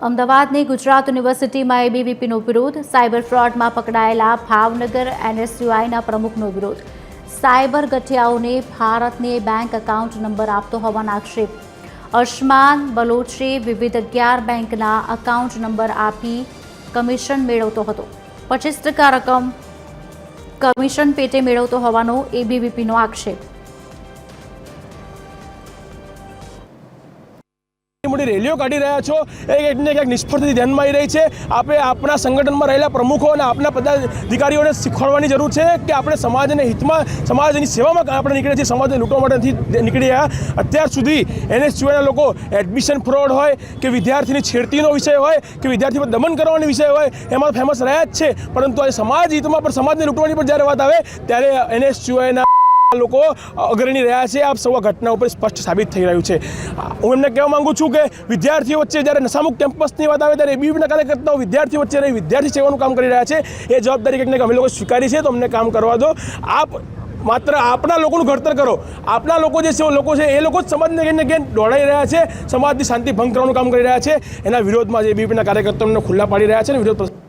અમદાવાદની ગુજરાત યુનિવર્સિટીમાં એબીવીપીનો વિરોધ, સાયબર ફ્રોડમાં પકડાયેલા ભાવનગર એનએસયુઆઈના પ્રમુખનો વિરોધ, સાયબર ગઠિયાઓને ભારતને બેંક એકાઉન્ટ નંબર આપતો હોવાના આક્ષેપ, અશમાન બલોચે વિવિધ 11 બેંકના એકાઉન્ટ નંબર આપી કમિશન મેળવતો હતો, 25% રકમ કમિશન પેટે મેળવતો હોવાનો એબીવીપીનો આક્ષેપ। રેલીઓ કાઢી રહ્યા છો એક નિષ્ફળતાથી ધ્યાનમાં આવી રહી છે। આપણે આપણા સંગઠનમાં રહેલા પ્રમુખો અને આપણા પદાધિકારીઓને શીખવાડવાની જરૂર છે કે આપણે સમાજને હિતમાં સમાજની સેવામાં આપણે નીકળ્યા છીએ, સમાજને લૂંટવા માટે નથી નીકળી રહ્યા। અત્યાર સુધી એનએસયુઆઈના લોકો એડમિશન ફ્રોડ હોય કે વિદ્યાર્થીની છેડતીનો વિષય હોય કે વિદ્યાર્થી પર દમન કરવાનો વિષય હોય એમાં ફેમસ રહ્યા જ છે, પરંતુ આજે સમાજ હિતમાં પણ સમાજને લૂંટવાની પણ જ્યારે વાત આવે ત્યારે એનએસયુઆઈના લોકો અગ્રણી રહ્યા છે। આ સૌ ઘટના ઉપર સ્પષ્ટ સાબિત થઈ રહ્યું છે। હું એમને કહેવા માંગુ છું કે વિદ્યાર્થીઓ વચ્ચે જ્યારે નશામુક્ત કેમ્પસની વાત આવે ત્યારે એબીવીપીના કાર્યકર્તાઓ વિદ્યાર્થીઓ વચ્ચે વિદ્યાર્થી સેવાનું કામ કરી રહ્યા છે। એ જવાબદારી કંઈક અમે લોકો સ્વીકારી છે, તો અમને કામ કરવા દો। આપ માત્ર આપણા લોકોનું ઘડતર કરો। આપણા લોકો જે લોકો છે એ લોકો જ સમાજને કંઈ ને કંઈ દોડાઈ રહ્યા છે, સમાજની શાંતિ ભંગ કરવાનું કામ કરી રહ્યા છે। એના વિરોધમાં જે એબીવીપીના કાર્યકર્તાઓને ખુલ્લા પાડી રહ્યા છે અને વિરોધ